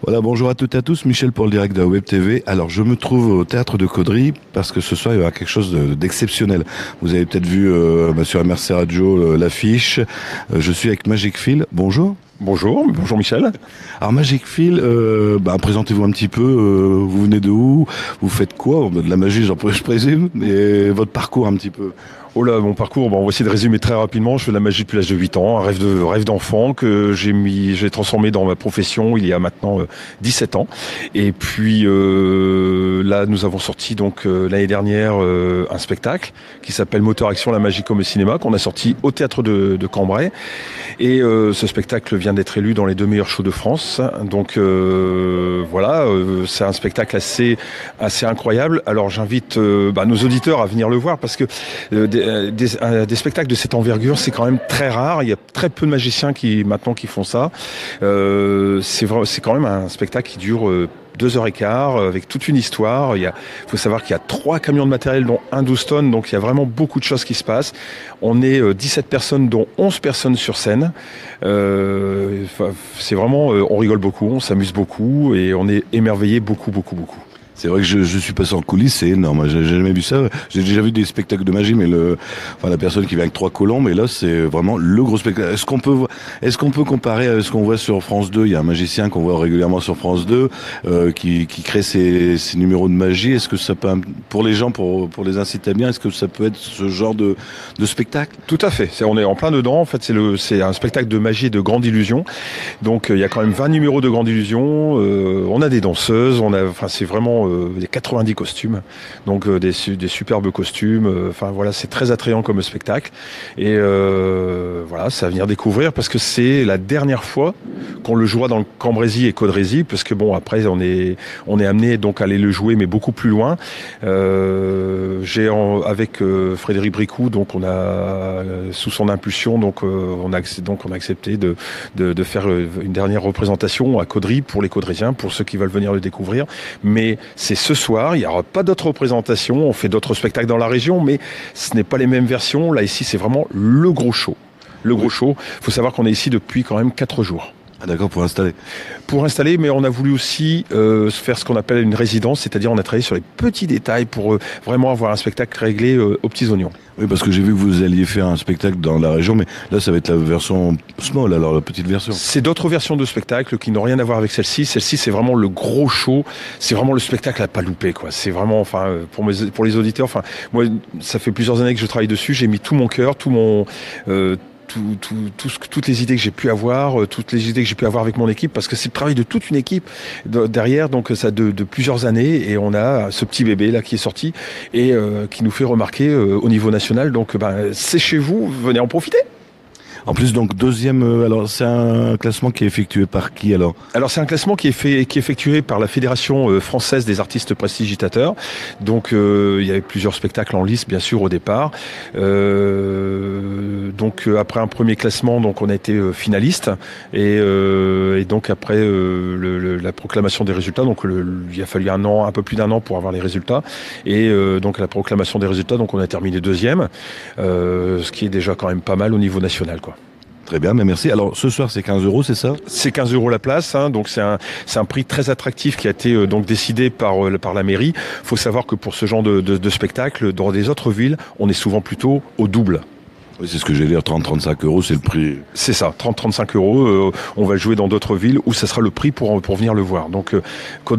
Voilà, bonjour à toutes et à tous, Michel pour le direct de la Web TV. Alors, je me trouve au théâtre de Caudry parce que ce soir, il y aura quelque chose d'exceptionnel. Vous avez peut-être vu sur MRC Radio l'affiche. Je suis avec Magic Phil. Bonjour. Bonjour Michel. Alors Magic Phil, présentez-vous un petit peu. Vous venez de où? Vous faites quoi? De la magie, je présume. Et votre parcours un petit peu. Oh là, mon parcours, on va essayer de résumer très rapidement. Je fais de la magie depuis l'âge de 8 ans, un rêve d'enfant que j'ai transformé dans ma profession il y a maintenant 17 ans. Et puis là, nous avons sorti donc l'année dernière un spectacle qui s'appelle Moteur Action, la magie comme le cinéma, qu'on a sorti au théâtre de Cambrai. Et ce spectacle vient d'être élu dans les 2 meilleurs shows de France. Donc voilà, c'est un spectacle assez incroyable. Alors j'invite nos auditeurs à venir le voir parce que des spectacles de cette envergure, c'est quand même très rare. Il y a très peu de magiciens qui font ça. C'est quand même un spectacle qui dure 2h15 avec toute une histoire. Il faut savoir qu'il y a 3 camions de matériel dont un 12 tonnes, donc il y a vraiment beaucoup de choses qui se passent. On est 17 personnes dont 11 personnes sur scène. C'est vraiment, on rigole beaucoup, on s'amuse beaucoup et on est émerveillé beaucoup. C'est vrai que je suis passé en coulisses, c'est énorme. J'ai jamais vu ça. J'ai déjà vu des spectacles de magie, mais la personne qui vient avec 3 colombes, et là, c'est vraiment le gros spectacle. Est-ce qu'on peut comparer à ce qu'on voit sur France 2? Il y a un magicien qu'on voit régulièrement sur France 2, qui crée ses numéros de magie. Est-ce que ça peut, pour les gens, pour les inciter bien, est-ce que ça peut être ce genre de spectacle? Tout à fait. On est en plein dedans. En fait, c'est un spectacle de magie et de grande illusion. Donc, il y a quand même 20 numéros de grande illusion. On a des danseuses. C'est vraiment des 90 costumes, donc des superbes costumes. Voilà, c'est très attrayant comme spectacle. Et voilà, c'est à venir découvrir parce que c'est la dernière fois qu'on le jouera dans le Cambrésis et Caudrésis, parce que bon, après on est amené donc à aller le jouer, mais beaucoup plus loin. Avec Frédéric Bricou, donc on a sous son impulsion, donc on a accepté de faire une dernière représentation à Caudry pour les Caudrésiens, pour ceux qui veulent venir le découvrir. Mais c'est ce soir, il n'y aura pas d'autres représentations. On fait d'autres spectacles dans la région, mais ce n'est pas les mêmes versions. Là, ici, c'est vraiment le gros show. Le gros show. Il faut savoir qu'on est ici depuis quand même 4 jours. Ah d'accord, pour installer. Pour installer, mais on a voulu aussi faire ce qu'on appelle une résidence, c'est-à-dire on a travaillé sur les petits détails pour vraiment avoir un spectacle réglé aux petits oignons. Oui, parce que j'ai vu que vous alliez faire un spectacle dans la région, mais là ça va être la version small, alors la petite version. C'est d'autres versions de spectacles qui n'ont rien à voir avec celle-ci. Celle-ci, c'est vraiment le gros show, c'est vraiment le spectacle à pas louper, quoi. C'est vraiment, pour les auditeurs, moi, ça fait plusieurs années que je travaille dessus, j'ai mis tout mon cœur, tout mon... toutes les idées que j'ai pu avoir, toutes les idées que j'ai pu avoir avec mon équipe, parce que c'est le travail de toute une équipe derrière, donc ça de plusieurs années, et on a ce petit bébé là qui est sorti et qui nous fait remarquer au niveau national. Donc c'est chez vous, venez en profiter. En plus, donc deuxième, alors c'est un classement qui est effectué par qui alors? Alors c'est un classement qui est effectué par la Fédération française des artistes prestigitateurs. Donc il y avait plusieurs spectacles en lice bien sûr au départ. Donc après un premier classement, donc on a été finaliste et donc après la proclamation des résultats, donc il a fallu un peu plus d'un an pour avoir les résultats et donc la proclamation des résultats, donc on a terminé deuxième, ce qui est déjà quand même pas mal au niveau national, quoi. Très bien, mais merci. Alors ce soir c'est 15 €, c'est ça? C'est 15 € la place, hein, donc c'est un prix très attractif qui a été donc décidé par la mairie. Il faut savoir que pour ce genre de spectacle, dans des autres villes, on est souvent plutôt au double. Oui, c'est ce que j'allais dire, 30-35 €, c'est le prix. C'est ça, 30-35 €. On va jouer dans d'autres villes où ça sera le prix pour venir le voir. Donc,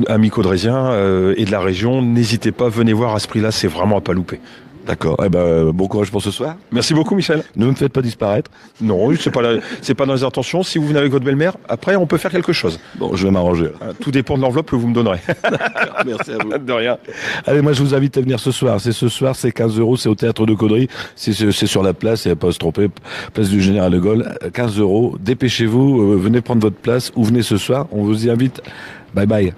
amis caudrésiens et de la région, n'hésitez pas, venez voir à ce prix-là, c'est vraiment à pas louper. D'accord. Bon courage pour ce soir. Merci beaucoup, Michel. Ne me faites pas disparaître. Non, c'est pas dans les intentions. Si vous venez avec votre belle-mère, après, on peut faire quelque chose. Bon, je vais m'arranger. Tout dépend de l'enveloppe que vous me donnerez. Merci à vous. De rien. Allez, moi, je vous invite à venir ce soir. C'est 15 €, c'est au théâtre de Caudry. C'est sur la place, il n'y a pas à se tromper. Place du Général de Gaulle. 15 €. Dépêchez-vous, venez prendre votre place ou venez ce soir. On vous y invite. Bye bye.